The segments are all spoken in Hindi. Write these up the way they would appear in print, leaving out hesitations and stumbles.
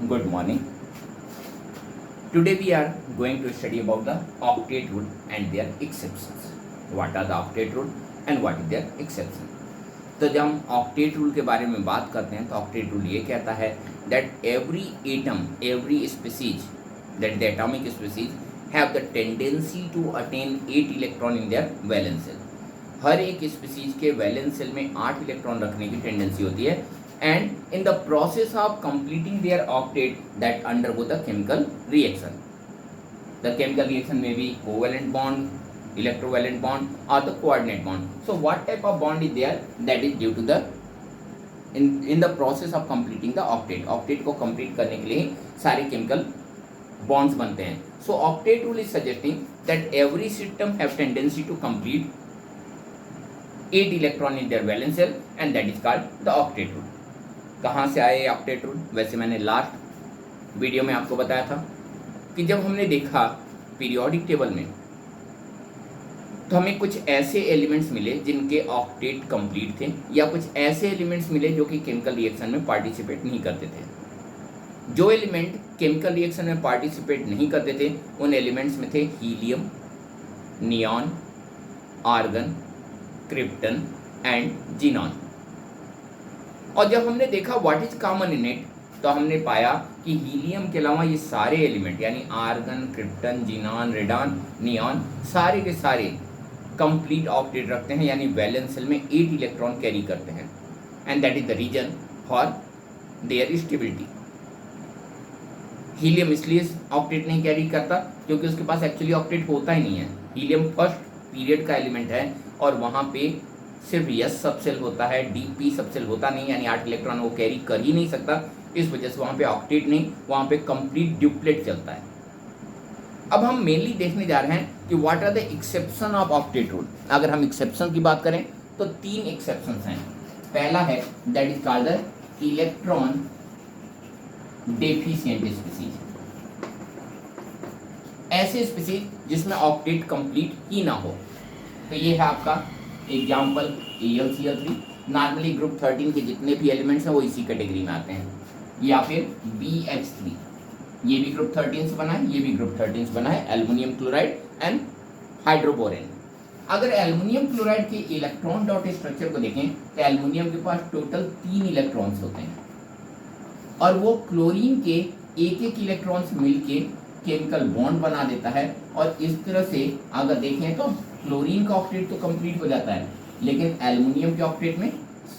Good morning. Today we are going to study about the octet rule and their exceptions. What are the octet rule and what is their exception? तो जब हम ऑक्टेट रूल के बारे में बात करते हैं तो ऑक्टेट रूल ये कहता है that every atom, every species, that the atomic species have the tendency to attain 8 electron in their valence shell. हर एक स्पीसीज के वैलेंस सेल में 8 इलेक्ट्रॉन रखने की टेंडेंसी होती है. And in the process of completing their octet that undergo the chemical reaction. The chemical reaction may be covalent bond, electrovalent bond or the coordinate bond. So what type of bond is there? That is due to the in the process of completing the octet. Octet को complete करने के लिए सारे chemical bonds बनते हैं. So octet rule is suggesting that every system have tendency to complete 8 electron in their valence shell and that is called the octet rule. कहाँ से आए ऑक्टेट रूल? वैसे मैंने लास्ट वीडियो में आपको बताया था कि जब हमने देखा पीरियोडिक टेबल में तो हमें कुछ ऐसे एलिमेंट्स मिले जिनके ऑक्टेट कंप्लीट थे या कुछ ऐसे एलिमेंट्स मिले जो कि केमिकल रिएक्शन में पार्टिसिपेट नहीं करते थे. जो एलिमेंट केमिकल रिएक्शन में पार्टिसिपेट नहीं करते थे उन एलिमेंट्स में थे helium, neon, argon, krypton and xenon. और जब हमने देखा what is common in it तो हमने पाया कि हीलियम के अलावा ये सारे एलिमेंट यानी argon, krypton, xenon, radon, neon सारे के सारे कंप्लीट ऑक्टेट रखते हैं यानी वैलेंस सेल में 8 इलेक्ट्रॉन कैरी करते हैं and that is the reason for their stability. Helium इसलिए ऑक्टेट नहीं कैरी करता क्योंकि उसके पास एक्चुअली ऑक्टेट होता ही नहीं है. हीलियम फर्स्ट पीरियड का एलिमेंट है और वहाँ पे सिर्फ यस सबसेल होता है, डीपी सबसेल होता नहीं, यानी 8 इलेक्ट्रॉन वो कैरी कर ही नहीं सकता. इस वजह से वहाँ पे ऑक्टेट नहीं, वहाँ पे कंप्लीट ड्यूप्लेट चलता है. अब हम मेनली देखने जा रहे हैं कि what are the exception of octet rule. अगर हम एक्सेप्शन की बात करें तो 3 एक्सेप्शन हैं. पहला है that is called the electron deficient species. ऐसे स्पीसीज जिसमें ऑक्टेट कंप्लीट ही ना हो. तो ये है आपका एग्जाम्पल AlCl3. नॉर्मली ग्रुप 13 के जितने भी एलिमेंट्स हैं वो इसी कैटेगरी में आते हैं. या फिर BH3, ये भी ग्रुप 13 से बना है, ये भी ग्रुप 13 से बना है. Aluminium chloride and hydroborane. अगर एल्युमिनियम क्लोराइड के इलेक्ट्रॉन डॉट स्ट्रक्चर को देखें तो एल्युमिनियम के पास टोटल 3 इलेक्ट्रॉन्स होते हैं और वो क्लोरीन के एक इलेक्ट्रॉन्स मिलके केमिकल बॉन्ड बना देता है. और इस तरह से अगर देखें तो क्लोरीन का ऑक्टेट तो कंप्लीट हो जाता है लेकिन एल्युमिनियम के ऑक्टेट में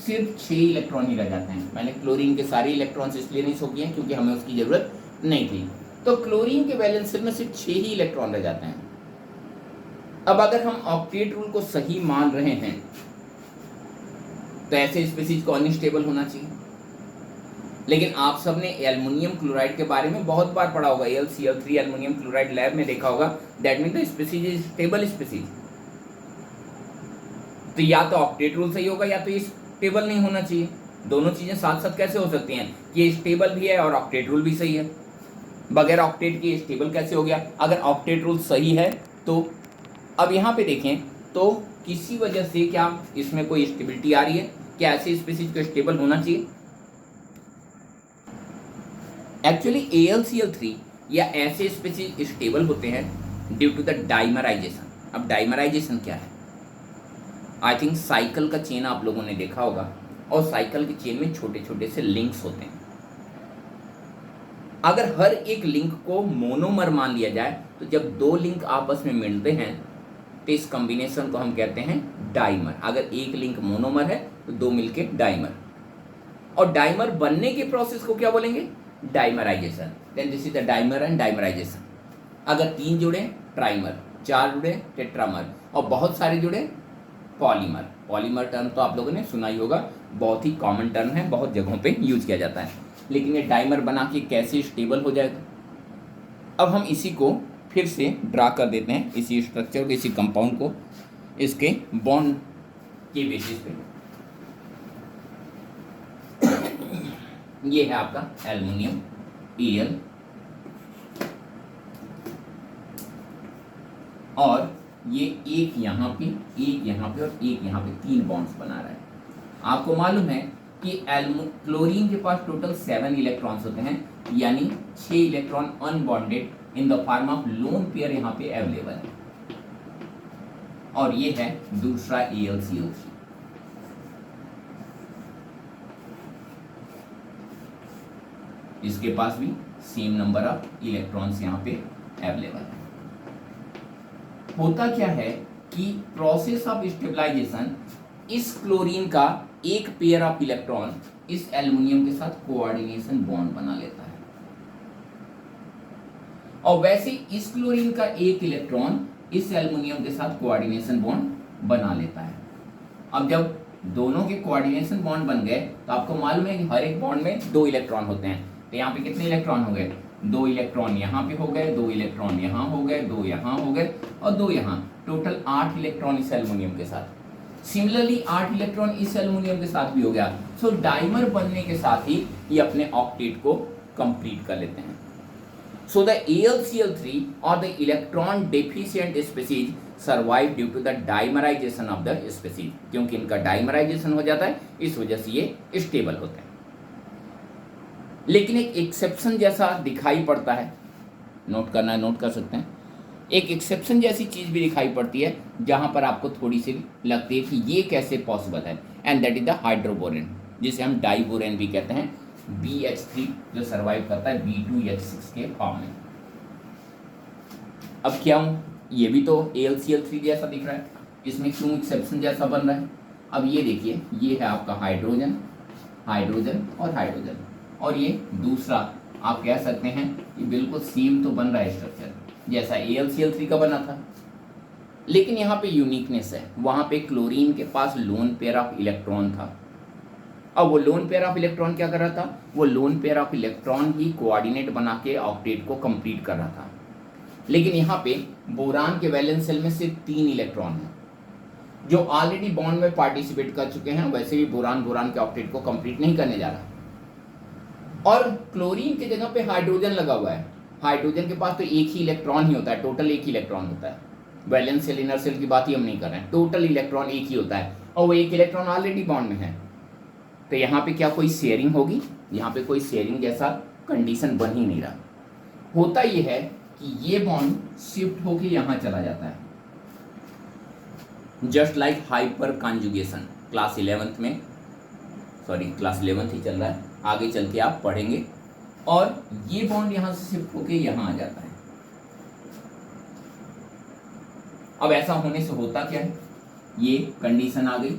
सिर्फ 6 इलेक्ट्रॉन ही रह जाते हैं. मैंने क्लोरीन के सारे इलेक्ट्रॉन्स इसलिए नहीं शो किए क्योंकि हमें उसकी जरूरत नहीं थी. तो क्लोरीन के वैलेंस सेल में सिर्फ 6 ही इलेक्ट्रॉन रह जाते हैं. अब अगर हम ऑक्टेट रूल को सही मान रहे हैं तो ऐसे स्पीसीज को अनस्टेबल होना चाहिए. लेकिन आप सबने एल्युमिनियम क्लोराइड के बारे में बहुत बार पढ़ा होगा. AlCl3 एल्युमिनियम क्लोराइड लैब में देखा होगा. That mean the species is stable species. तो या तो ऑक्टेट रूल सही होगा या तो ये स्टेबल नहीं होना चाहिए. दोनों चीजें साथ साथ कैसे हो सकती हैं? ये स्टेबल भी है और ऑक्टेट रूल भी सही है. बगैर ऑक्टेट के स्टेबल कैसे हो गया? अगर ऑक्टेट रूल सही है तो अब यहाँ पे देखें तो किसी वजह से क्या इसमें कोई स्टेबिलिटी आ रही है? क्या ऐसे स्पीसीज को स्टेबल होना चाहिए? एक्चुअली AlCl3 या ऐसे स्पीसीज स्टेबल होते हैं ड्यू टू द डाइमराइजेशन. अब डाइमराइजेशन क्या है? आई थिंक साइकिल का चेन आप लोगों ने देखा होगा और साइकिल के चेन में छोटे छोटे से लिंक्स होते हैं. अगर हर एक लिंक को मोनोमर मान लिया जाए तो जब 2 लिंक आपस में मिलते हैं तो इस कॉम्बिनेशन को हम कहते हैं डाइमर. अगर एक लिंक मोनोमर है तो 2 मिलके डाइमर. और डाइमर बनने के प्रोसेस को क्या बोलेंगे? Dimerisation. Then this is the dimer and dimerisation. अगर 3 जुड़े ट्राइमर, 4 जुड़े टेट्रामर और बहुत सारे जुड़े पॉलीमर. पॉलीमर टर्म तो आप लोगों ने सुना ही होगा, बहुत ही कॉमन टर्म है, बहुत जगहों पे यूज किया जाता है. लेकिन ये डाइमर बना के कैसे स्टेबल हो जाएगा? अब हम इसी को फिर से ड्रा कर देते हैं, इसी स्ट्रक्चर को, इसी कंपाउंड को इसके बॉन्ड के बेसिस पे. ये है आपका एल्युमिनियम Al और ये एक यहाँ पे, एक यहाँ पे और एक यहाँ पे 3 बॉन्ड्स बना रहा है. आपको मालूम है कि क्लोरीन के पास टोटल 7 इलेक्ट्रॉन्स होते हैं, यानी 6 electron unbonded in the form of lone pair यहाँ पे अवेलेबल है, और ये है दूसरा AlCl3। इसके पास भी सेम नंबर ऑफ इलेक्ट्रॉन्स यहाँ पे अवेलेबल है। होता क्या है कि प्रोसेस ऑफ स्टेबलाइजेशन, इस क्लोरीन का एक पेयर ऑफ इलेक्ट्रॉन इस एल्युमिनियम के साथ कोऑर्डिनेशन बॉन्ड बना लेता है, और वैसे इस क्लोरीन का एक इलेक्ट्रॉन इस एल्युमिनियम के साथ कोऑर्डिनेशन बॉन्ड बना लेता है। अब जब दोनों के कोऑर्डिनेशन बॉन्ड बन गए तो आपको मालूम है कि हर एक बॉन्ड में 2 इलेक्ट्रॉन होते हैं, तो यहाँ पे कितने इलेक्ट्रॉन हो गए? 2 इलेक्ट्रॉन यहाँ पे हो गए, 2 इलेक्ट्रॉन यहाँ हो गए, 2 यहाँ हो गए और 2 यहाँ, टोटल 8 इलेक्ट्रॉन इस एल्युमिनियम के साथ। सिमिलरली 8 इलेक्ट्रॉन इस एल्युमिनियम के साथ भी हो गया। सो डाइमर बनने के साथ ही ये अपने ऑक्टेट को कंप्लीट कर लेते हैं। सो द AlCl3 और the electron deficient species survive due to the dimerisation of the species, क्योंकि इनका डाइमराइजेशन हो जाता है, इस वजह से ये स्टेबल होते हैं। लेकिन एक एक्सेप्शन जैसा दिखाई पड़ता है, नोट करना है, नोट कर सकते हैं। एक एक्सेप्शन जैसी चीज भी दिखाई पड़ती है जहां पर आपको थोड़ी सी लगती है कि ये कैसे पॉसिबल है, एंड दैट इज द हाइड्रोबोरेन, जिसे हम डाइबोरेन भी कहते हैं, BH3 जो सर्वाइव करता है B2H6 के फॉर्म में। अब क्या हूं, ये भी तो AlCl3 जैसा दिख रहा है, इसमें क्यों एक्सेप्शन जैसा बन रहा है? अब ये देखिए, ये है आपका हाइड्रोजन, हाइड्रोजन और हाइड्रोजन, और ये दूसरा आप कह सकते हैं ये बिल्कुल सेम तो बन रहा है स्ट्रक्चर जैसा AlCl3 का बना था, लेकिन यहाँ पे यूनिकनेस है। वहाँ पे क्लोरीन के पास लोन पेयर ऑफ इलेक्ट्रॉन था। अब वो लोन पेयर ऑफ इलेक्ट्रॉन क्या कर रहा था? वो lone pair of electron he coordinate बना के ऑक्टेट को कंप्लीट कर रहा था। लेकिन यहाँ पे बोरान के वैलेंस शेल में सिर्फ 3 इलेक्ट्रॉन हैं जो ऑलरेडी बॉन्ड में पार्टिसिपेट कर चुके हैं। वैसे भी बोरान के ऑक्टेट को कंप्लीट नहीं करने जा रहा, और क्लोरीन की जगह पे हाइड्रोजन लगा हुआ है। हाइड्रोजन के पास तो एक ही इलेक्ट्रॉन ही होता है, टोटल एक ही इलेक्ट्रॉन होता है। वैलेंस शेल इनर शेल की बात ही हम नहीं कर रहे हैं, टोटल इलेक्ट्रॉन एक ही होता है, और वो एक इलेक्ट्रॉन ऑलरेडी बॉन्ड में है। तो यहाँ पे क्या कोई शेयरिंग होगी? यहाँ पे कोई शेयरिंग जैसा कंडीशन बन ही नहीं रहा। होता ये है कि ये बॉन्ड शिफ्ट होके यहाँ चला जाता है, just like hyper conjugation. Class 11th में, सॉरी क्लास 11th ही चल रहा है, आगे चल के आप पढ़ेंगे। और ये बॉन्ड यहां से शिफ्ट होके यहां आ जाता है। अब ऐसा होने से होता क्या है, ये कंडीशन आ गई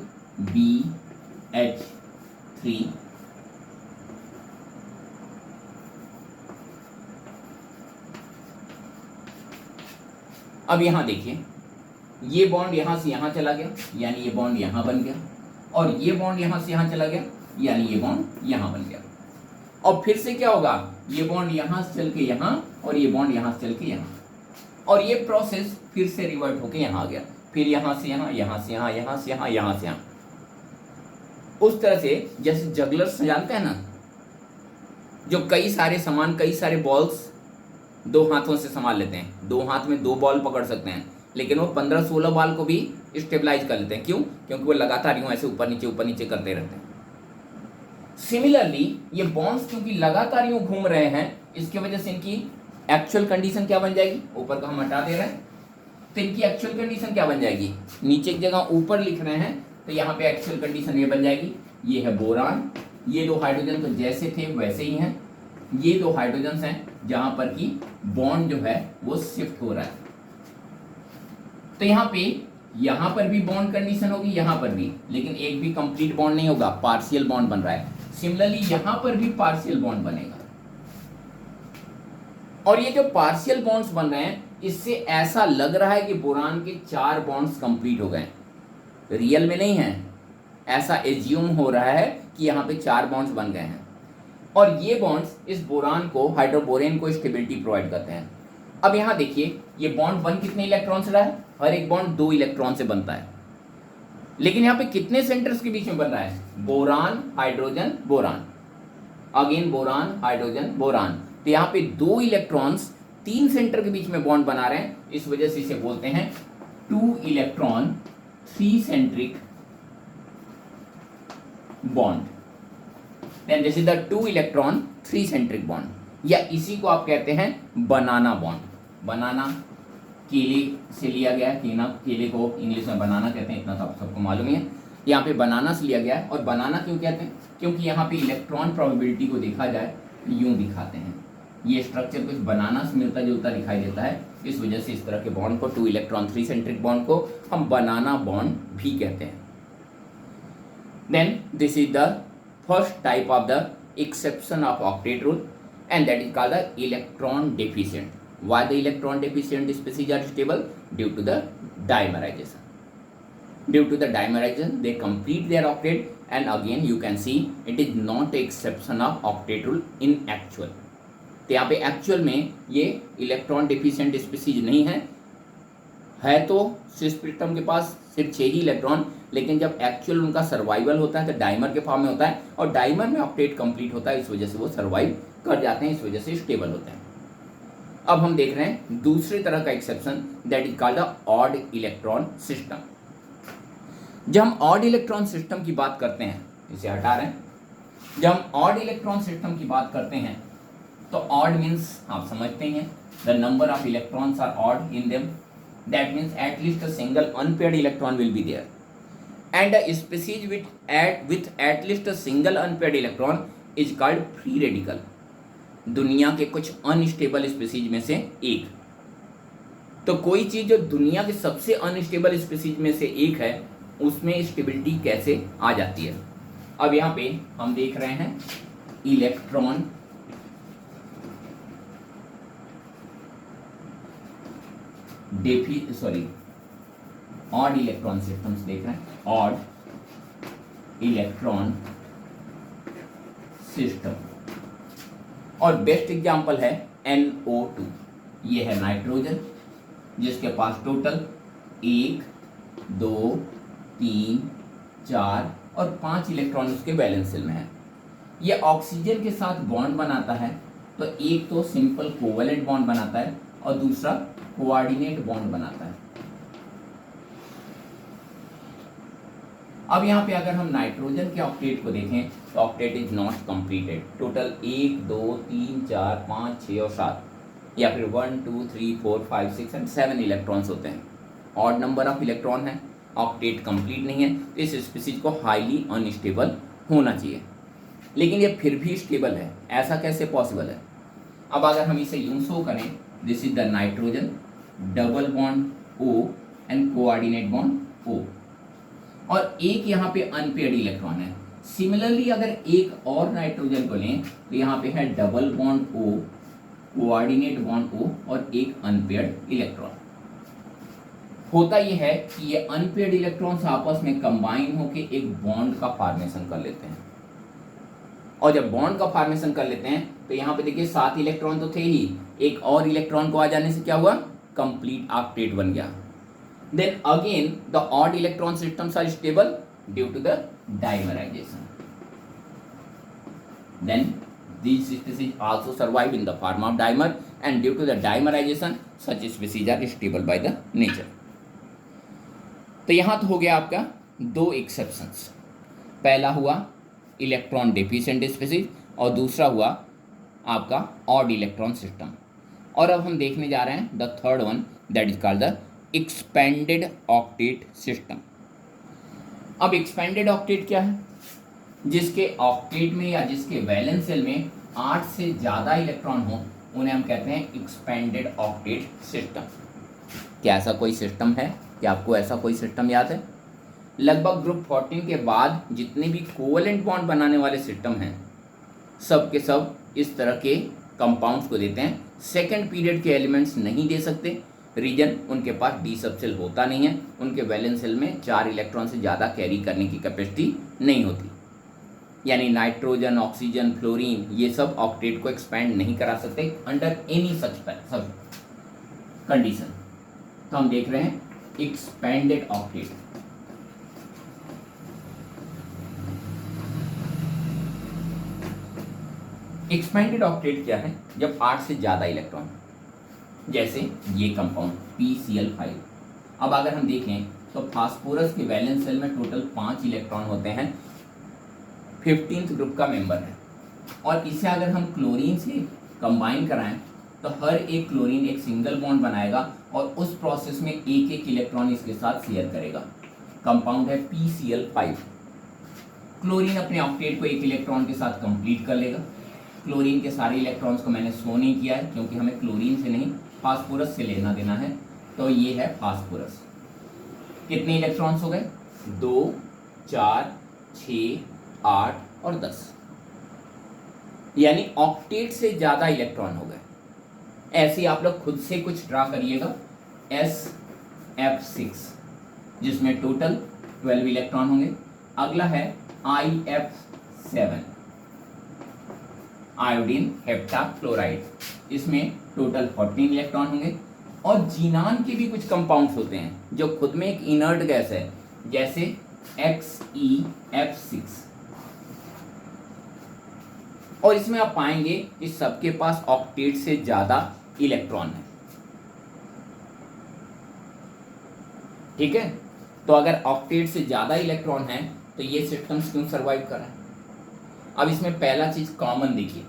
BH3, अब यहां देखिए, ये बॉन्ड यहां से यहां चला गया, यानी ये बॉन्ड यहां बन गया, और ये बॉन्ड यहां से यहां चला गया, यानी ये बॉन्ड यहां बन गया। और फिर से क्या होगा, ये बॉन्ड यहां से चल के यहां, और ये बॉन्ड यहां से चल के यहां, और ये प्रोसेस फिर से रिवर्ट होके यहां आ गया, फिर यहां से यहां, यहां से यहां, यहां से यहां, यहां से यहां। उस तरह से जैसे जगलर्स जानते हैं ना, जो कई सारे सामान, कई सारे बॉल्स 2 हाथों से संभाल लेते हैं। 2 हाथ में 2 बॉल पकड़ सकते हैं, लेकिन वो 15-16 बॉल को भी स्टेबलाइज कर लेते हैं। क्यों? क्योंकि वो लगातार यूं ऐसे ऊपर नीचे करते रहते हैं। सिमिलरली ये बॉन्ड्स क्योंकि लगातार यूं घूम रहे हैं, इसकी वजह से इनकी एक्चुअल कंडीशन क्या बन जाएगी? ऊपर का हम हटा दे रहे हैं, तो इनकी एक्चुअल कंडीशन क्या बन जाएगी? नीचे की जगह ऊपर लिख रहे हैं, तो यहाँ पे एक्चुअल कंडीशन ये बन जाएगी, ये है बोरान, ये 2 हाइड्रोजन तो जैसे थे वैसे ही हैं, ये 2 हाइड्रोजन हैं जहां पर कि बॉन्ड जो है वो शिफ्ट हो रहा है। तो यहाँ पर भी बॉन्ड कंडीशन होगी, यहाँ पर भी, लेकिन एक भी कंप्लीट बॉन्ड नहीं होगा, पार्शियल बॉन्ड बन रहा है। सिमिलरली यहाँ पर भी पार्शियल बॉन्ड बनेगा, और ये जो पार्शियल बॉन्ड्स बन रहे हैं, इससे ऐसा लग रहा है कि बोरान के 4 बॉन्ड्स कंप्लीट हो गए। रियल में नहीं है, ऐसा एज्यूम हो रहा है कि यहाँ पे 4 बॉन्ड्स बन गए हैं, और ये बॉन्ड्स इस बोरान को, हाइड्रोबोरेन को स्टेबिलिटी प्रोवाइड करते हैं। अब यहाँ देखिए, ये बॉन्ड बन कितने इलेक्ट्रॉन से रहा है? हर एक बॉन्ड 2 इलेक्ट्रॉन से बनता है, लेकिन यहाँ पे कितने सेंटर्स के बीच में बन रहा है? Boron, hydrogen, boron, again boron, hydrogen, boron. तो यहाँ पे 2 इलेक्ट्रॉन्स 3 सेंटर के बीच में बॉन्ड बना रहे हैं, इस वजह से इसे बोलते हैं 2 electron 3 centric bond. Then this is the 2 electron 3 centric bond, या इसी को आप कहते हैं बनाना बॉन्ड। बनाना केले से लिया गया है, केले को इंग्लिश में बनाना कहते हैं, इतना तो आप सबको मालूम ही है। यहाँ पे बनाना से लिया गया है, और बनाना क्यों कहते हैं, क्योंकि यहाँ पे इलेक्ट्रॉन प्रोबेबिलिटी को देखा जाए यूं दिखाते हैं, ये स्ट्रक्चर कुछ बनाना से मिलता जुलता दिखाई देता है, इस वजह से इस तरह के बॉन्ड को 2 इलेक्ट्रॉन 3 सेंट्रिक बॉन्ड को हम बनाना बॉन्ड भी कहते हैं। Then this is the first type of the exception of octet rule, and that is called the electron deficient. Why the electron deficient species are stable? Due to the dimerization. Due to the dimerization, they complete their octet, and again you can see it is not a exception of octet rule in actual. तो यहाँ पे एक्चुअल में ये इलेक्ट्रॉन डिफिशिएंट स्पीसीज नहीं है तो सिस्टम के पास सिर्फ 6 ही इलेक्ट्रॉन, लेकिन जब एक्चुअल उनका सर्वाइवल होता है तो डाइमर के फॉर्म में होता है, और डाइमर में ऑक्टेट कंप्लीट होता है, इस वजह से वो सर्वाइव कर जाते हैं, इस वजह से स्टेबल होते हैं। अब हम देख रहे हैं दूसरी तरह का exception, that is called the odd electron system. जब हम ऑड इलेक्ट्रॉन सिस्टम की बात करते हैं, इसे हटा रहे हैं, जब हम ऑड इलेक्ट्रॉन सिस्टम की बात करते हैं तो ऑड मीन्स आप समझते हैं the number of electrons are odd in them, that means at least a single unpaired electron will be there, and a species with at least a single unpaired electron is called free radical। दुनिया के कुछ अनस्टेबल स्पीसीज में से एक, तो कोई चीज जो दुनिया के सबसे अनस्टेबल स्पीसीज में से एक है उसमें स्टेबिलिटी कैसे आ जाती है। अब यहाँ पे हम देख रहे हैं इलेक्ट्रॉन ऑड इलेक्ट्रॉन सिस्टम्स देख रहे हैं, ऑड इलेक्ट्रॉन सिस्टम, और बेस्ट एग्जांपल है NO2। ये है नाइट्रोजन जिसके पास टोटल 1 2 3 4 और 5 इलेक्ट्रॉन उसके वैलेंस शेल में है। ये ऑक्सीजन के साथ बॉन्ड बनाता है, तो एक तो सिंपल कोवेलेंट बॉन्ड बनाता है और दूसरा कोऑर्डिनेट बॉन्ड बनाता है। अब यहाँ पे अगर हम नाइट्रोजन के ऑक्टेट को देखें तो octet is not completed, total 1 2 3 4 5 6 और 7, या फिर 1 2 3 4 5 6 एंड 7 इलेक्ट्रॉन्स होते हैं। ऑड नंबर ऑफ इलेक्ट्रॉन है, ऑक्टेट कंप्लीट नहीं है, तो इस स्पीसीज को हाईली अनस्टेबल होना चाहिए, लेकिन ये फिर भी स्टेबल है। ऐसा कैसे पॉसिबल है? अब अगर हम इसे यूं शो करें, this is the nitrogen, double bond O and coordinate bond O, और एक यहाँ पे अनपेयर्ड इलेक्ट्रॉन है। सिमिलरली अगर एक और नाइट्रोजन को लें तो यहाँ पे है double bond O, coordinate bond O और एक अनपेयर्ड इलेक्ट्रॉन। होता यह है कि ये अनपेयर्ड इलेक्ट्रॉन्स आपस में कंबाइन होकर एक बॉन्ड का फॉर्मेशन कर लेते हैं, और जब बॉन्ड का फॉर्मेशन कर लेते हैं तो यहाँ पे देखिए 7 इलेक्ट्रॉन तो थे ही, एक और इलेक्ट्रॉन को आ जाने से क्या हुआ, कंप्लीट ऑक्टेट बन गया। Then again the odd electron systems are stable due to the dimerization. Then these species also survive in the form of dimer, and due to the dimerization such species are stable by the nature. तो यहाँ तो हो गया आपका 2 एक्सेप्शंस, पहला हुआ इलेक्ट्रॉन डेफिशिएंट स्पीसीज और दूसरा हुआ आपका ऑड इलेक्ट्रॉन सिस्टम। और अब हम देखने जा रहे हैं the third one, that is called the expanded octet system. अब एक्सपेंडेड ऑक्टेट क्या है? जिसके ऑक्टेट में या जिसके वैलेंस शेल में 8 से ज़्यादा इलेक्ट्रॉन हो उन्हें हम कहते हैं एक्सपेंडेड ऑक्टेट सिस्टम। क्या ऐसा कोई सिस्टम है? क्या आपको ऐसा कोई सिस्टम याद है? लगभग ग्रुप 14 के बाद जितने भी कोवेलेंट बॉन्ड बनाने वाले सिस्टम हैं सब के सब इस तरह के कंपाउंड्स को देते हैं। सेकेंड पीरियड के एलिमेंट्स नहीं दे सकते, रीजन उनके पास डी सबसेल होता नहीं है, उनके वैलेंस शेल में 4 इलेक्ट्रॉन से ज़्यादा कैरी करने की कैपेसिटी नहीं होती, यानी नाइट्रोजन, ऑक्सीजन, फ्लोरीन ये सब ऑक्टेट को एक्सपेंड नहीं करा सकते अंडर एनी सच सब कंडीशन। तो हम देख रहे हैं एक्सपेंडेड ऑक्टेट। एक्सपेंडेड ऑक्टेट क्या है? जब 8 से ज़्यादा इलेक्ट्रॉन, जैसे ये कंपाउंड PCl5। अब अगर हम देखें तो फास्फोरस के वैलेंस शेल में टोटल 5 इलेक्ट्रॉन होते हैं, 15th ग्रुप का मेंबर है। और इसे अगर हम क्लोरीन से कंबाइन कराएं तो हर एक क्लोरीन एक सिंगल बॉन्ड बनाएगा और उस प्रोसेस में एक एक इलेक्ट्रॉन इसके साथ शेयर करेगा। कंपाउंड है PCl5। क्लोरीन अपने ऑक्टेट को एक इलेक्ट्रॉन के साथ कंप्लीट कर लेगा। क्लोरीन के सारे इलेक्ट्रॉन्स को मैंने शो नहीं किया है क्योंकि हमें क्लोरीन से नहीं फास्फोरस से लेना देना है। तो ये है फास्फोरस। कितने इलेक्ट्रॉन्स हो गए? 2, 4, 6, 8 और 10, यानी ऑक्टेट से ज्यादा इलेक्ट्रॉन हो गए। ऐसे आप लोग खुद से कुछ ड्रा करिएगा। SF6 जिसमें टोटल 12 इलेक्ट्रॉन होंगे। अगला है IF7 आयोडीन हेप्टाक्लोराइड, इसमें टोटल 14 इलेक्ट्रॉन होंगे। और जीनान के भी कुछ कंपाउंड्स होते हैं जो खुद में एक इनर्ट गैस है, जैसे XeF6। और इसमें आप पाएंगे कि सबके पास ऑक्टेट से ज्यादा इलेक्ट्रॉन है। ठीक है, तो अगर ऑक्टेट से ज्यादा इलेक्ट्रॉन है तो ये सिस्टम्स क्यों सरवाइव कर रहे हैं? अब इसमें पहला चीज कॉमन देखिए,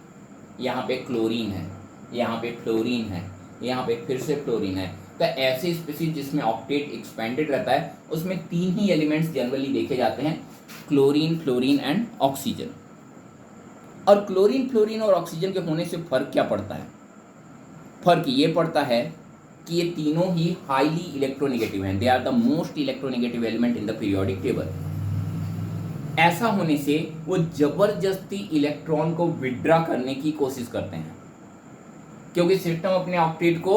यहाँ पे क्लोरीन है, यहाँ पे फ्लोरीन है, यहाँ पे फिर से फ्लोरीन है। तो ऐसे स्पीसीज जिसमें ऑक्टेट एक्सपेंडेड रहता है उसमें 3 ही एलिमेंट्स जनरली देखे जाते हैं, क्लोरीन, फ्लोरीन एंड ऑक्सीजन। और क्लोरीन, फ्लोरीन और ऑक्सीजन के होने से फर्क क्या पड़ता है? फर्क ये पड़ता है कि ये तीनों ही हाईली इलेक्ट्रोनेगेटिव हैं। They are the most electronegative element in the periodic table. ऐसा होने से वो जबरदस्ती इलेक्ट्रॉन को विड्रॉ करने की कोशिश करते हैं, क्योंकि सिस्टम अपने ऑक्टेट को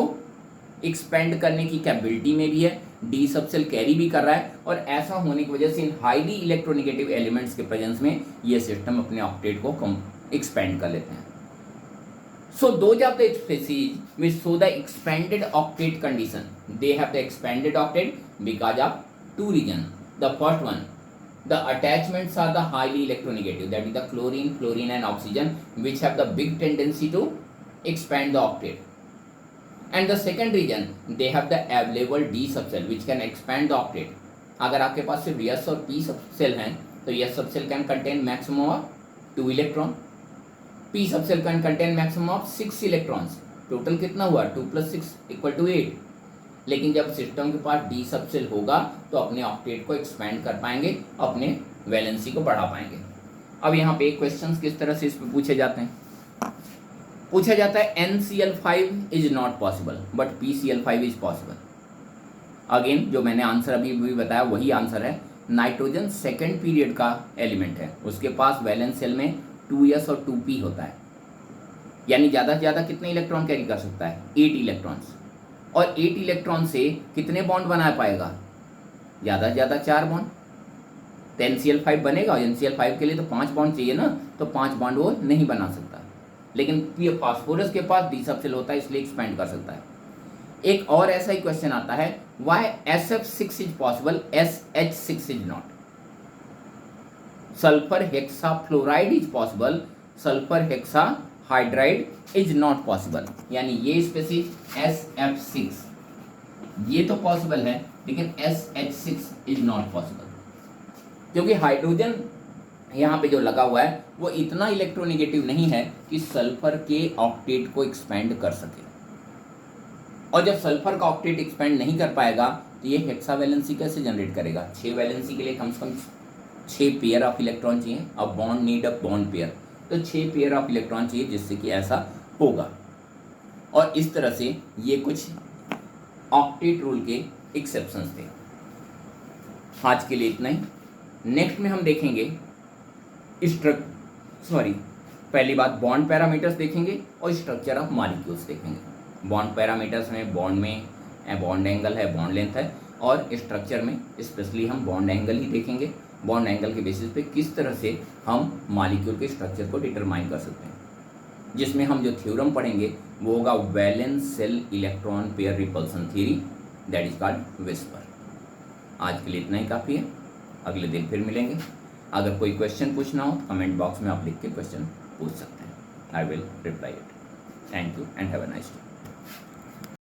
एक्सपेंड करने की कैपेबिलिटी में भी है, डी सबसेल कैरी भी कर रहा है। और ऐसा होने की वजह से इन हाईली इलेक्ट्रोनेगेटिव एलिमेंट्स के प्रेजेंस में ये सिस्टम अपने ऑक्टेट को एक्सपेंड कर लेते हैं। So those are the species which show the expanded octet condition. They have the expanded octet because of 2 reasons. The first one, the attachments are the highly electronegative, that is the chlorine, fluorine and oxygen, which have the big tendency to expand the octet. And the second reason, they have the available D subcell which can expand the octet. अगर आपके पास सिर्फ S और P subcell हैं तो S subcell can contain maximum of 2 electron. P subcell can contain maximum of 6 electrons. Total कितना हुआ? 2 + 6 = 8। लेकिन जब सिस्टम के पास D सबसेल होगा तो अपने ऑक्टेट को एक्सपेंड कर पाएंगे, अपने वैलेंसी को बढ़ा पाएंगे। अब यहाँ पे क्वेश्चंस किस तरह से इस पे पूछे जाते हैं? पूछा जाता है NCl5 is not possible but PCl5 is possible. Again जो मैंने आंसर अभी भी बताया वही आंसर है। नाइट्रोजन सेकेंड पीरियड का एलिमेंट है, उसके पास वैलेंस सेल में 2s और 2p होता है, यानी ज़्यादा से ज़्यादा कितने इलेक्ट्रॉन कैरी कर सकता है? 8 इलेक्ट्रॉन्स। और 8 इलेक्ट्रॉन से कितने बॉन्ड बना पाएगा? ज़्यादा से ज़्यादा 4 बॉन्ड। तो NCl5 बनेगा, और NCl5 के लिए तो 5 बॉन्ड चाहिए ना, तो 5 बॉन्ड वो नहीं बना सकता। लेकिन फास्फोरस के पास डी सबसेल होता है, इसलिए एक्सपेंड कर सकता है। एक और ऐसा ही क्वेश्चन आता है, why SF6 is possible, SH6 is not. Sulphur hexafluoride is possible, sulphur hexahydride is not possible. यानी ये स्पीसीज SF6 ये तो पॉसिबल है, लेकिन SH6 इज नॉट पॉसिबल, क्योंकि हाइड्रोजन यहाँ पे जो लगा हुआ है वो इतना इलेक्ट्रोनेगेटिव नहीं है कि सल्फर के ऑक्टेट को एक्सपेंड कर सके। और जब सल्फर का ऑक्टेट एक्सपेंड नहीं कर पाएगा तो ये हेक्सा वैलेंसी कैसे जनरेट करेगा? 6 वैलेंसी के लिए कम से कम 6 पेयर ऑफ इलेक्ट्रॉन चाहिए। अब bond need a bond pair, तो 6 पेयर ऑफ इलेक्ट्रॉन चाहिए जिससे कि ऐसा होगा। और इस तरह से ये कुछ ऑक्टेट रूल के एक्सेप्शंस थे। आज के लिए इतना ही। नेक्स्ट में हम देखेंगे पहली बात बॉन्ड पैरामीटर्स देखेंगे और स्ट्रक्चर ऑफ मॉलिक्यूल्स देखेंगे। बॉन्ड पैरामीटर्स में बॉन्ड एंगल है, बॉन्ड लेंथ है, और स्ट्रक्चर में स्पेशली हम बॉन्ड एंगल ही देखेंगे। बॉन्ड एंगल के बेसिस पे किस तरह से हम मॉलिक्यूल के स्ट्रक्चर को डिटरमाइन कर सकते हैं, जिसमें हम जो थ्योरम पढ़ेंगे वो होगा valence shell electron pair repulsion theory, that is called whisper. आज के लिए इतना ही काफ़ी है, अगले दिन फिर मिलेंगे। अगर कोई क्वेश्चन पूछना हो तो कमेंट बॉक्स में आप लिख के क्वेश्चन पूछ सकते हैं। I will reply it. Thank you and have a nice day.